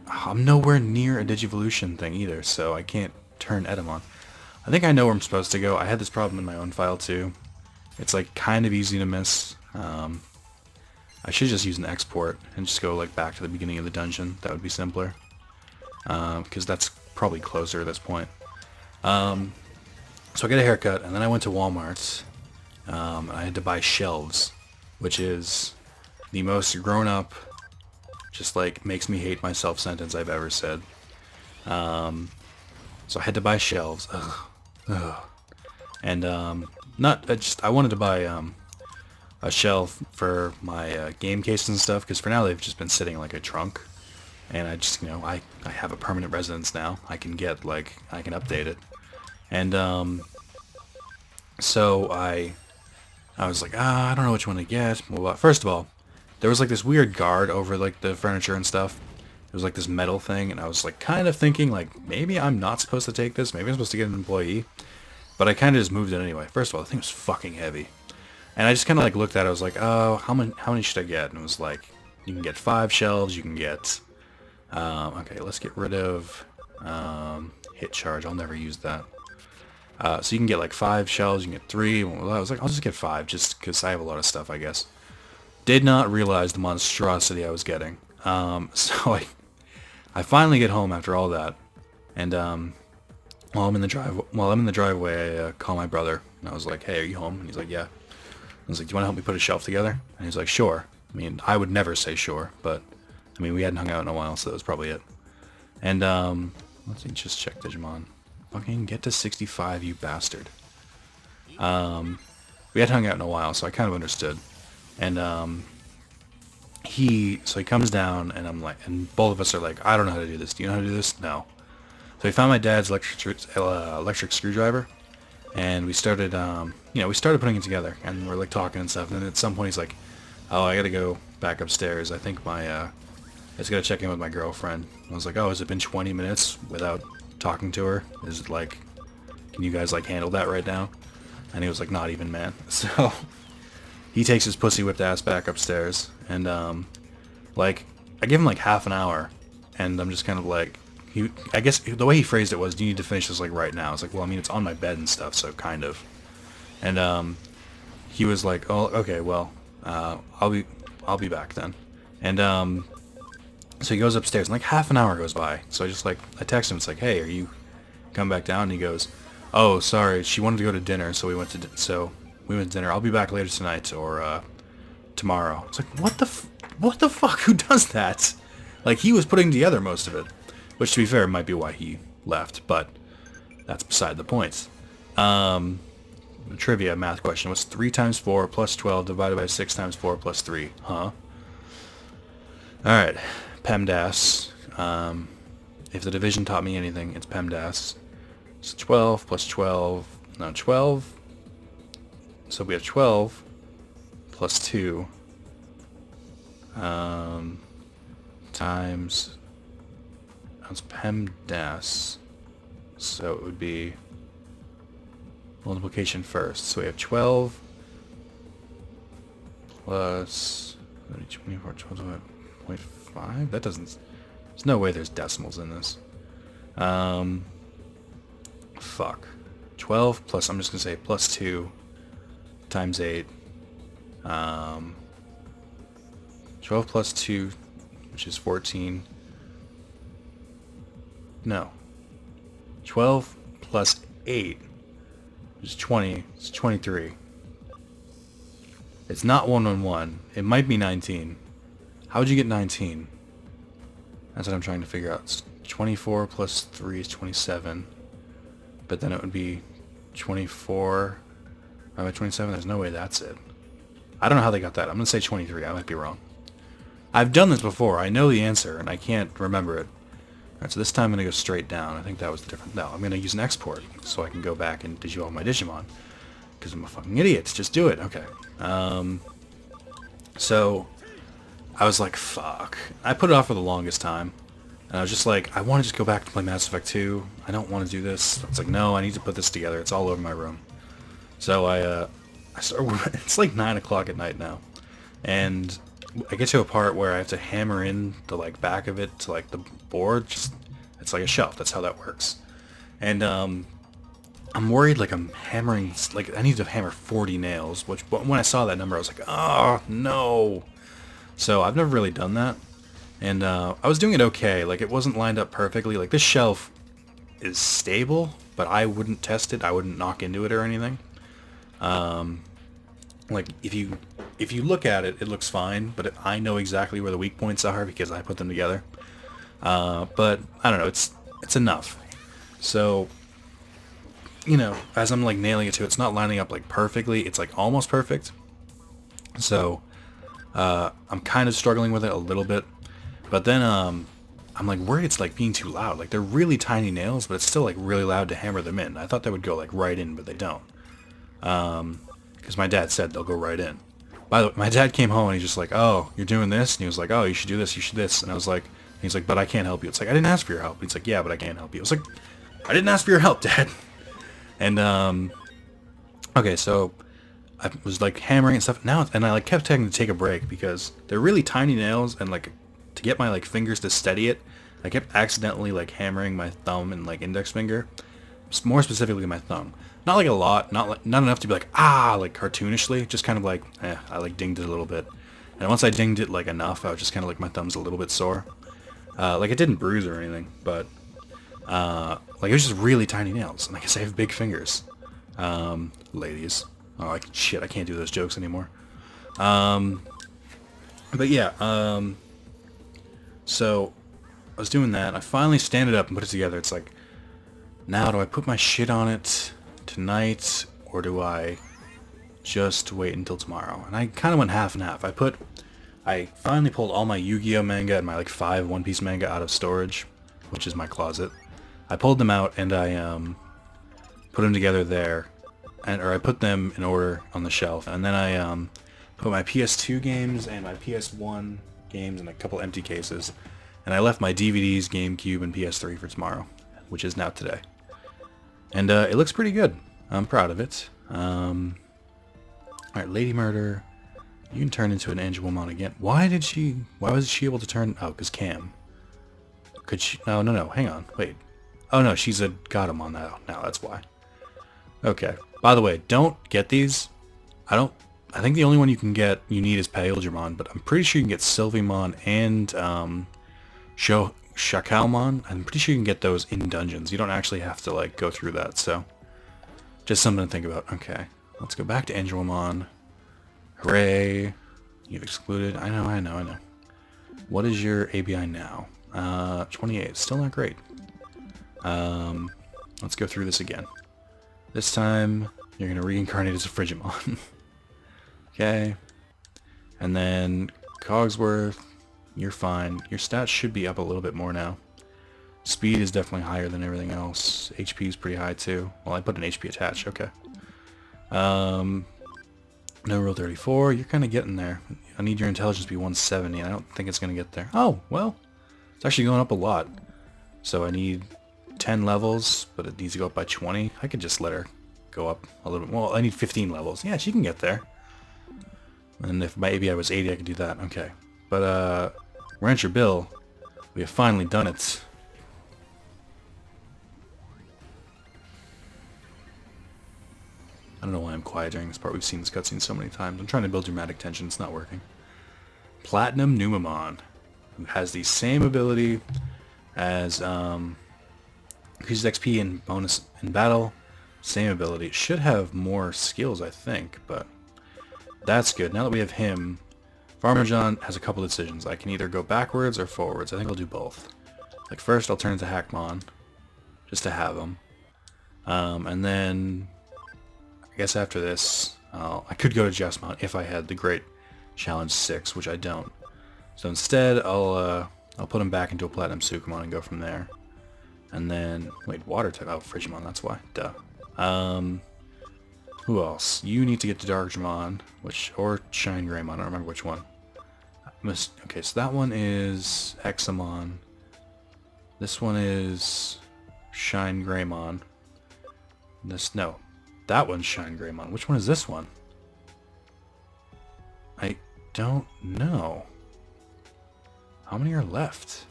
I'm nowhere near a Digivolution thing either, so I can't turn Edom on. I think I know where I'm supposed to go. I had this problem in my own file too. It's like kind of easy to miss. I should just use an export and just go like back to the beginning of the dungeon. That would be simpler. Because that's probably closer at this point. So I got a haircut, and then I went to Walmart. I had to buy shelves, which is the most grown-up, just like makes me hate myself sentence I've ever said. So I had to buy shelves. Ugh. And I wanted to buy a shelf for my game cases and stuff, because for now they've just been sitting like a trunk. And I just, I have a permanent residence now. I can update it. And so I was like, I don't know which one to get. Well, first of all, there was like this weird guard over like the furniture and stuff. It was like this metal thing, and I was like kind of thinking like, maybe I'm not supposed to take this. Maybe I'm supposed to get an employee. But I kind of just moved it anyway. First of all, the thing was fucking heavy. And I just kind of like looked at it. I was like, oh, how many should I get? And it was like, you can get 5 shelves. You can get... okay, let's get rid of hit charge. I'll never use that. So you can get like 5 shelves. You can get 3. Well, I was like, I'll just get 5 just because I have a lot of stuff, I guess. Did not realize the monstrosity I was getting. So I finally get home after all that. And while I'm in the driveway, I call my brother. And I was like, hey, are you home? And he's like, yeah. I was like, do you want to help me put a shelf together? And he's like, sure. I mean, I would never say sure, but I mean, we hadn't hung out in a while, so that was probably it. And let's just check Digimon. Fucking get to 65, you bastard. We hadn't hung out in a while, so I kind of understood. And he comes down, and I'm like, and both of us are like, I don't know how to do this. Do you know how to do this? No. So he found my dad's electric screwdriver, and we started, putting it together, and we're like talking and stuff. And then at some point he's like, oh, I gotta go back upstairs. I think I just gotta check in with my girlfriend. I was like, oh, has it been 20 minutes without talking to her? Is it like, can you guys like handle that right now? And he was like, not even, man. So he takes his pussy whipped ass back upstairs, and like I give him like half an hour, and I'm just kind of like, I guess the way he phrased it was, you need to finish this like right now. It's like, well, I mean, it's on my bed and stuff, so kind of. And he was like, oh, okay, well, I'll be back then. And so he goes upstairs, and like half an hour goes by. So I text him. It's like, hey, are you coming back down? And he goes, oh, sorry, she wanted to go to dinner, so we went to dinner. I'll be back later tonight or tomorrow. It's like, what the fuck? Who does that? Like, he was putting together most of it, which, to be fair, might be why he left, but that's beside the point. Trivia math question. What's 3 times 4 plus 12 divided by 6 times 4 plus 3? Huh? Alright. PEMDAS. If the division taught me anything, it's PEMDAS. So 12 plus 12. No, 12. So we have 12 plus 2 times... That's PEMDAS. So it would be multiplication first. So we have 12 plus 24, 12.5. That doesn't... There's no way there's decimals in this. Fuck. 12 plus, I'm just going to say plus 2 times 8. 12 plus 2, which is 14. No. 12 plus 8, which is 20. It's 23. It's not 111. It might be 19. How would you get 19? That's what I'm trying to figure out. It's 24 plus 3 is 27. But then it would be 24. Am I 27? There's no way that's it. I don't know how they got that. I'm going to say 23. I might be wrong. I've done this before. I know the answer, and I can't remember it. Alright, so this time I'm going to go straight down. I think that was the difference. No, I'm going to use an export so I can go back and digivolve my Digimon. Because I'm a fucking idiot. Just do it. Okay. So I was like, fuck. I put it off for the longest time. And I was just like, I want to just go back to play Mass Effect 2. I don't want to do this. It's like, no, I need to put this together. It's all over my room. So I start. It's like 9 o'clock at night now. And I get to a part where I have to hammer in the like back of it to like the board. Just, it's like a shelf. That's how that works. And I'm worried like I'm hammering, like I need to hammer 40 nails, which when I saw that number I was like, oh no. So I've never really done that. And I was doing it okay. Like it wasn't lined up perfectly. Like this shelf is stable, but I wouldn't test it. I wouldn't knock into it or anything. Like if you look at it, it looks fine, but I know exactly where the weak points are because I put them together. But I don't know. It's enough. So, you know, as I'm like nailing it to, it's not lining up like perfectly. It's like almost perfect. So I'm kind of struggling with it a little bit. But then I'm like worried it's like being too loud. Like they're really tiny nails, but it's still like really loud to hammer them in. I thought they would go like right in, but they don't. Because my dad said they'll go right in. By the way, my dad came home and he's just like, oh, you're doing this? And he was like, oh, you should do this, you should this. And I was like, he's like, but I can't help you. It's like, I didn't ask for your help. He's like, yeah, but I can't help you. I was like, I didn't ask for your help, Dad. And, okay, so I was like hammering and stuff now, and I like kept having to take a break because they're really tiny nails, and like to get my like fingers to steady it, I kept accidentally like hammering my thumb and like index finger, more specifically my thumb. Not like a lot, not enough to be like, ah, like cartoonishly, just kind of like, I like dinged it a little bit. And once I dinged it like enough, I was just kind of like, my thumb's a little bit sore. Like it didn't bruise or anything, but like it was just really tiny nails. And I guess I have big fingers. Ladies. Oh, like shit, I can't do those jokes anymore. But yeah, so I was doing that. I finally stand it up and put it together. It's like, now do I put my shit on it tonight, or do I just wait until tomorrow? And I kind of went half and half. I finally pulled all my Yu-Gi-Oh manga and my like 5 One Piece manga out of storage, which is my closet. I pulled them out and I put them together there, or I put them in order on the shelf, and then I put my PS2 games and my PS1 games in a couple empty cases, and I left my DVDs, GameCube, and PS3 for tomorrow, which is now today. And it looks pretty good. I'm proud of it. Alright, Lady Murder. You can turn into an Angelomon again. Why was she able to turn... Oh, because Cam. Could she... No, hang on, wait. Oh no, she's a Godamon now, that's why. Okay, by the way, don't get these. I think the only one you need is Paildramon, but I'm pretty sure you can get Sylveemon and Shakalmon. I'm pretty sure you can get those in dungeons. You don't actually have to like go through that, so just something to think about. Okay, let's go back to Angelomon. Hooray! You've excluded. I know. What is your ABI now? 28. Still not great. Let's go through this again. This time you're gonna reincarnate as a Frigimon. Okay, and then Cogsworth, you're fine. Your stats should be up a little bit more now. Speed is definitely higher than everything else. HP is pretty high too. Well, I put an HP attached. Okay. No Rule 34. You're kind of getting there. I need your intelligence to be 170. And I don't think it's gonna get there. Oh well, it's actually going up a lot. So I need 10 levels, but it needs to go up by 20. I could just let her go up a little bit. Well, I need 15 levels. Yeah, she can get there. And if my ABI was 80, I could do that. Okay. But, Rancher Bill, we have finally done it. I don't know why I'm quiet during this part. We've seen this cutscene so many times. I'm trying to build dramatic tension. It's not working. Platinum Numamon, who has the same ability as, increases XP and bonus in battle. Same ability. It should have more skills, I think, but that's good. Now that we have him, Farmer John has a couple decisions. I can either go backwards or forwards. I think I'll do both. Like first I'll turn into Hackmon, just to have him. And then, I guess after this, I could go to Jesmon if I had the Great Challenge 6, which I don't. So instead, I'll put him back into a Platinum Sukamon and go from there. And then, wait, Water type. Oh, Frigimon, that's why. Duh. Who else? You need to get to Darkdramon, or Shine Greymon. I don't remember which one. Okay, so that one is Examon. This one is Shine Greymon. That one's Shine Greymon. Which one is this one? I don't know. How many are left?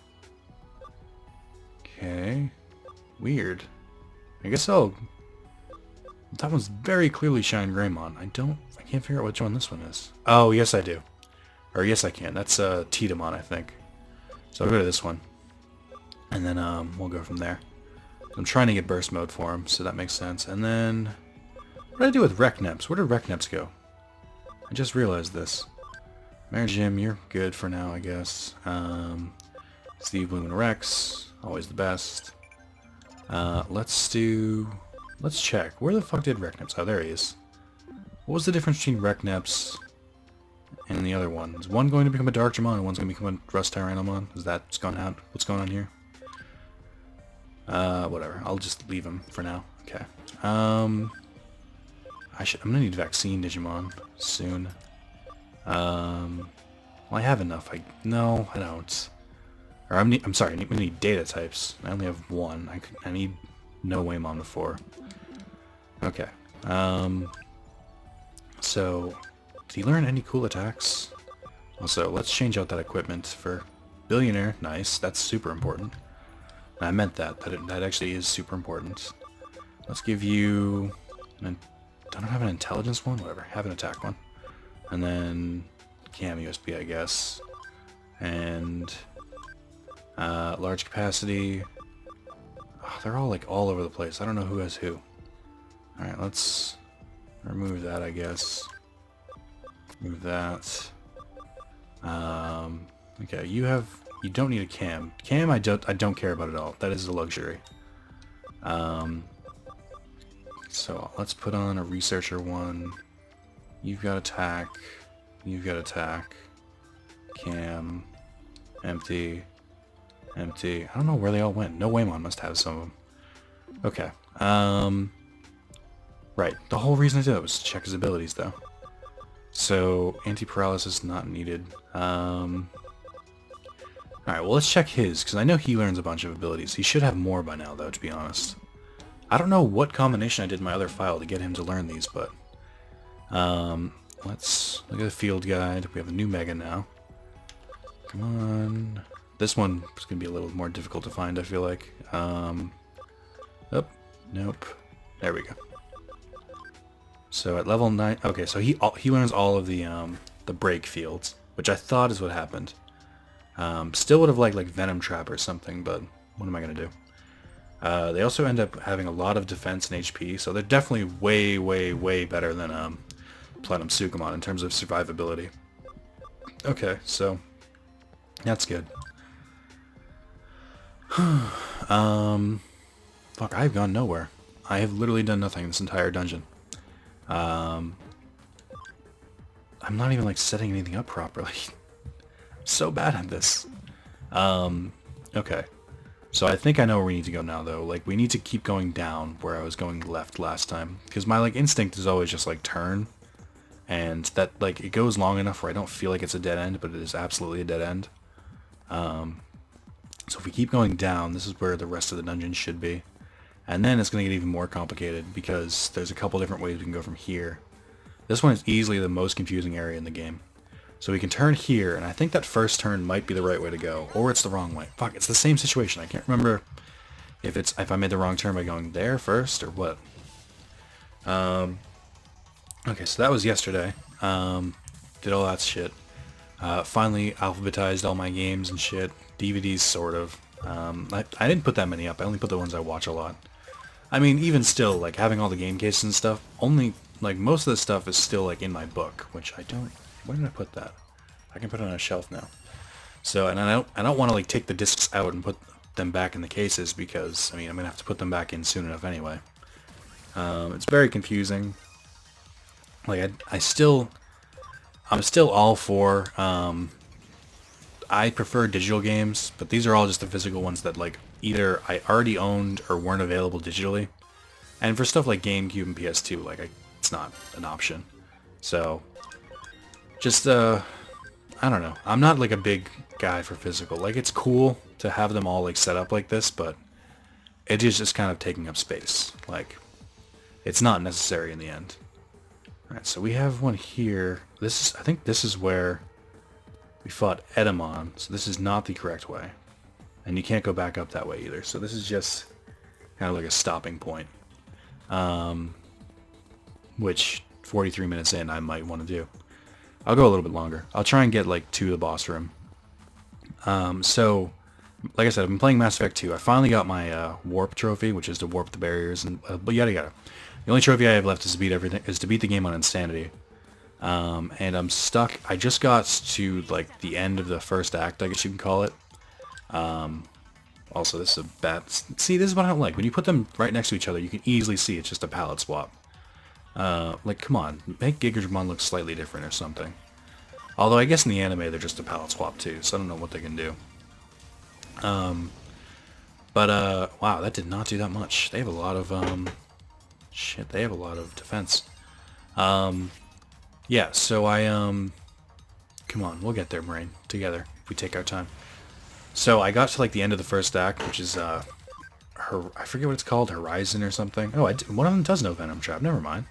Okay. Weird. I guess I'll... That one's very clearly Shine Greymon. I can't figure out which one this one is. Oh, yes I do. Or yes I can. That's Tidamon, I think. So I'll go to this one. And then we'll go from there. I'm trying to get burst mode for him, so that makes sense. And then... What did I do with Rekneps? Where did Rekneps go? I just realized this. Mare Jim, you're good for now, I guess. Steve Bloom and Rex, always the best. Let's check. Where the fuck did Rekneps? Oh, there he is. What was the difference between Rekneps and the other one? Is one going to become a Darkdramon and one's going to become a Rust Tyrannomon? Is that what's going on here? Whatever. I'll just leave him for now. Okay. I'm gonna need Vaccine Digimon soon. Well, I have enough. No, I don't. Or I'm sorry. We need data types. I only have one. I need no Waymon before. Okay. So, did he learn any cool attacks? Also, let's change out that equipment for Billionaire. Nice. That's super important. I meant that. That actually is super important. Let's give you... I don't have an intelligence one? Whatever. Have an attack one. And then... Cam USB, I guess. And... large capacity. Oh, they're all like all over the place. I don't know who has who. Alright, let's remove that, I guess. Remove that. Okay, you don't need a cam. Cam I don't care about at all. That is a luxury. So let's put on a researcher one. You've got attack. You've got attack. Cam. Empty. Empty. I don't know where they all went. No Waymon must have some of them. Okay. Right. The whole reason I did it was to check his abilities, though. So, anti-paralysis not needed. Alright, well, let's check his, because I know he learns a bunch of abilities. He should have more by now, though, to be honest. I don't know what combination I did in my other file to get him to learn these, but let's look at the field guide. We have a new Mega now. Come on. This one is going to be a little more difficult to find, I feel like. Oh, nope. There we go. So at level 9, okay, so he learns all of the break fields, which I thought is what happened. Still would have liked like Venom Trap or something, but what am I going to do? They also end up having a lot of defense and HP, so they're definitely way, way, way better than Platinum Sukamon in terms of survivability. Okay, so that's good. Fuck, I've gone nowhere. I have literally done nothing in this entire dungeon. I'm not even like setting anything up properly. I'm so bad at this. Okay. So I think I know where we need to go now, though. Like, we need to keep going down where I was going left last time. Because my, like, instinct is always just, like, turn. And that, like, it goes long enough where I don't feel like it's a dead end, but it is absolutely a dead end. So if we keep going down, this is where the rest of the dungeon should be. And then it's going to get even more complicated, because there's a couple different ways we can go from here. This one is easily the most confusing area in the game. So we can turn here, and I think that first turn might be the right way to go, or it's the wrong way. Fuck, it's the same situation. I can't remember if I made the wrong turn by going there first, or what. Okay, so that was yesterday. Did all that shit. Finally alphabetized all my games and shit. DVDs, sort of. I didn't put that many up. I only put the ones I watch a lot. I mean, even still, like, having all the game cases and stuff, only, like, most of the stuff is still, like, in my book, which I don't... Where did I put that? I can put it on a shelf now. So, and I don't want to, like, take the discs out and put them back in the cases, because, I mean, I'm going to have to put them back in soon enough anyway. It's very confusing. Like, I'm still all for, I prefer digital games, but these are all just the physical ones that, like, either I already owned or weren't available digitally. And for stuff like GameCube and PS2, like, it's not an option. So, just, I don't know. I'm not, like, a big guy for physical. Like, it's cool to have them all, like, set up like this, but it is just kind of taking up space. Like, it's not necessary in the end. Alright, so we have one here. I think this is where we fought Edamon, so this is not the correct way. And you can't go back up that way either, so this is just kind of like a stopping point. Which, 43 minutes in, I might want to do. I'll go a little bit longer. I'll try and get, like, to the boss room. So, like I said, I've been playing Mass Effect 2. I finally got my warp trophy, which is to warp the barriers, and yada yada. The only trophy I have left is to beat everything, is to beat the game on Insanity. And I'm stuck. I just got to, like, the end of the first act, I guess you can call it. Also, this is a bad... See, this is what I don't like. When you put them right next to each other, you can easily see it's just a palette swap. Like, come on. Make Digimon look slightly different or something. Although, I guess in the anime, they're just a palette swap, too, so I don't know what they can do. Wow, that did not do that much. They have a lot of, shit, they have a lot of defense. Yeah, so come on, we'll get there, Brain, together, if we take our time. So I got to, like, the end of the first act, which is, I forget what it's called, Horizon or something. Oh, one of them does know Venom Trap, never mind.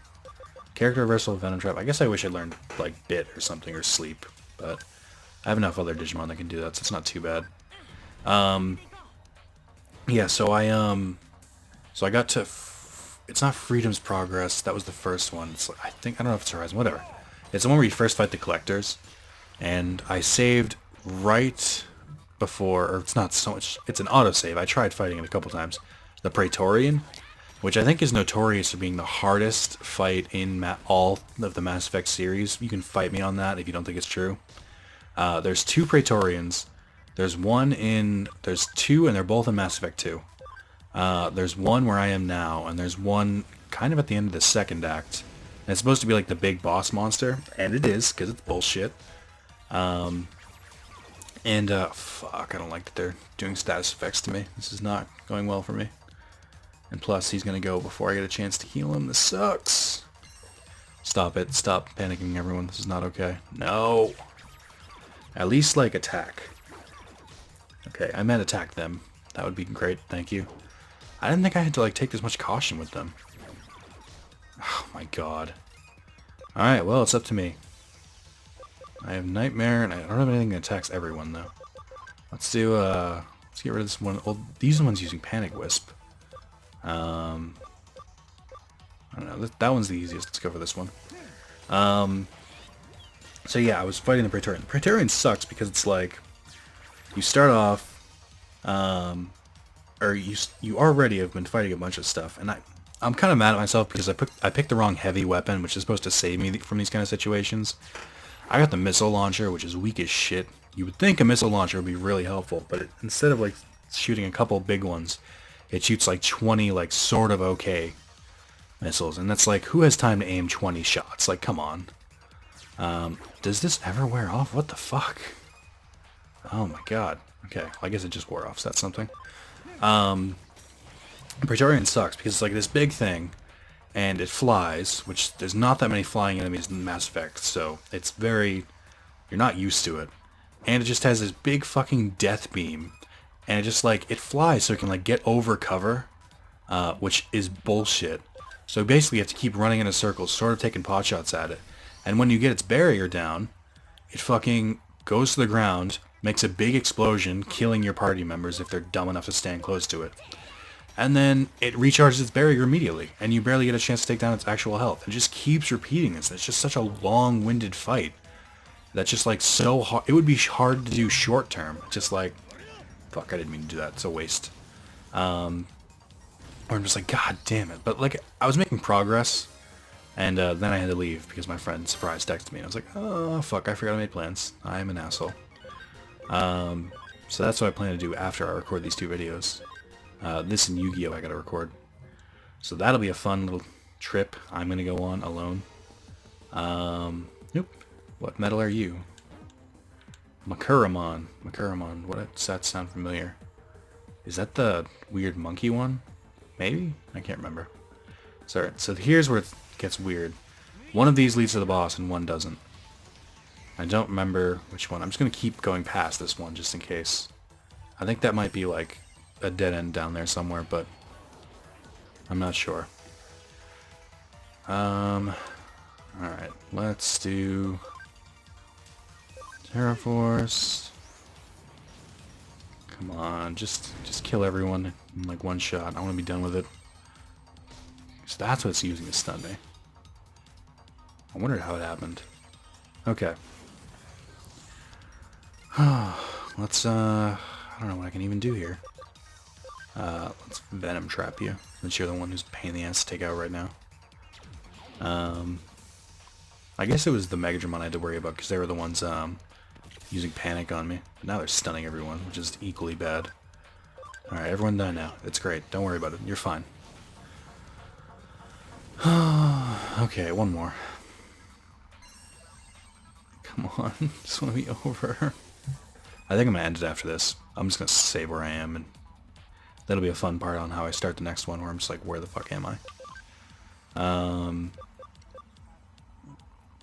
Character reversal of Venom Trap. I guess I wish I learned, like, Bit or something, or Sleep, but I have enough other Digimon that can do that, so it's not too bad. Yeah, so I got to, it's not Freedom's Progress, that was the first one. It's, I don't know if it's Horizon, whatever. It's the one where you first fight the collectors, and I saved right before, or it's not so much, it's an autosave. I tried fighting it a couple times. The Praetorian, which I think is notorious for being the hardest fight in all of the Mass Effect series. You can fight me on that if you don't think it's true. There's two Praetorians. There's two, and they're both in Mass Effect 2. There's one where I am now, and there's one kind of at the end of the second act. And it's supposed to be like the big boss monster, and it is, because it's bullshit. Fuck, I don't like that they're doing status effects to me. This is not going well for me. And plus, he's gonna go before I get a chance to heal him. This sucks. Stop it. Stop panicking, everyone. This is not okay. No! At least, like, attack. Okay, I meant attack them. That would be great, thank you. I didn't think I had to like take this much caution with them. Oh my god. Alright, well, it's up to me. I have Nightmare, and I don't have anything that attacks everyone, though. Let's do, let's get rid of this one. Well, these ones using Panic Wisp. I don't know, that one's the easiest. Let's go for this one. So yeah, I was fighting the Praetorian. The Praetorian sucks because it's like, you start off, or you already have been fighting a bunch of stuff, and I'm kind of mad at myself because I picked the wrong heavy weapon, which is supposed to save me from these kind of situations. I got the missile launcher, which is weak as shit. You would think a missile launcher would be really helpful, but instead of like shooting a couple big ones, it shoots like 20 like sort of okay missiles, and that's like, who has time to aim 20 shots? Like, come on. Does this ever wear off? What the fuck? Oh my god. Okay, well, I guess it just wore off, so that's something. Praetorian sucks because it's like this big thing, and it flies, which there's not that many flying enemies in Mass Effect, so it's very, you're not used to it. And it just has this big fucking death beam, and it just like, it flies so it can like get over cover, which is bullshit. So basically you have to keep running in a circle, sort of taking pot shots at it. And when you get its barrier down, it fucking goes to the ground, makes a big explosion, killing your party members if they're dumb enough to stand close to it. And then it recharges its barrier immediately, and you barely get a chance to take down its actual health. It just keeps repeating this. It's just such a long-winded fight. That's just like so hard. It would be hard to do short term. Just like, fuck, I didn't mean to do that. It's a waste. Or I'm just like, god damn it. But like, I was making progress, and then I had to leave because my friend surprise texted me. I was like, oh fuck, I forgot I made plans. I am an asshole. So that's what I plan to do after I record these two videos. This and Yu-Gi-Oh! I gotta record. So that'll be a fun little trip I'm gonna go on alone. Nope. What metal are you? Makuramon. Makuramon. What does that sound familiar? Is that the weird monkey one? Maybe? I can't remember. Sorry. So here's where it gets weird. One of these leads to the boss and one doesn't. I don't remember which one. I'm just gonna keep going past this one just in case. I think that might be like a dead end down there somewhere, but I'm not sure. Alright, let's do Terraforce. Come on, just kill everyone in like one shot. I want to be done with it. So that's what it's using to stun me. I wondered how it happened. Okay. Let's I don't know what I can even do here. Let's Venom Trap you, since you're the one who's a pain in the ass to take out right now. I guess it was the Megadramon I had to worry about, because they were the ones using Panic on me. But now they're stunning everyone, which is equally bad. Alright, everyone done now. It's great. Don't worry about it. You're fine. Okay, one more. Come on. Just want to be over. I think I'm going to end it after this. I'm just going to save where I am, and that'll be a fun part on how I start the next one, where I'm just like, where the fuck am I?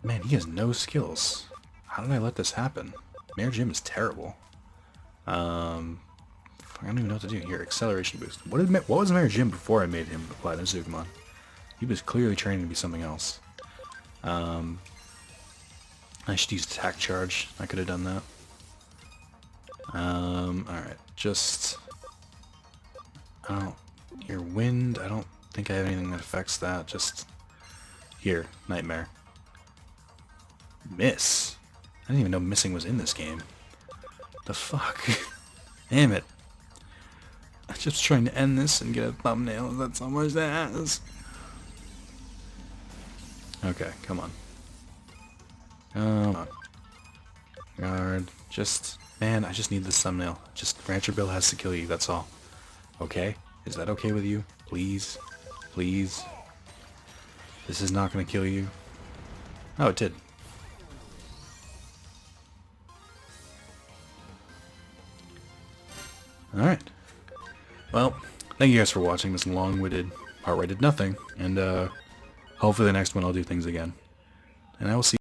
Man, he has no skills. How did I let this happen? Mayor Jim is terrible. I don't even know what to do here. Acceleration boost. What was Mayor Jim before I made him apply to Zugamon? He was clearly training to be something else. I should use attack charge. I could have done that. Alright, just... Your wind, I don't think I have anything that affects that. Just... Here, Nightmare. Miss. I didn't even know missing was in this game. The fuck? Damn it. I'm just trying to end this and get a thumbnail. That's so much ass. Okay, come on. Come on. Guard. Just... Man, I just need this thumbnail. Just Rancher Bill has to kill you, that's all. Okay? Is that okay with you? Please? Please? This is not going to kill you? Oh, it did. Alright. Well, thank you guys for watching this long-winded part where I did nothing. And, hopefully the next one I'll do things again. And I will see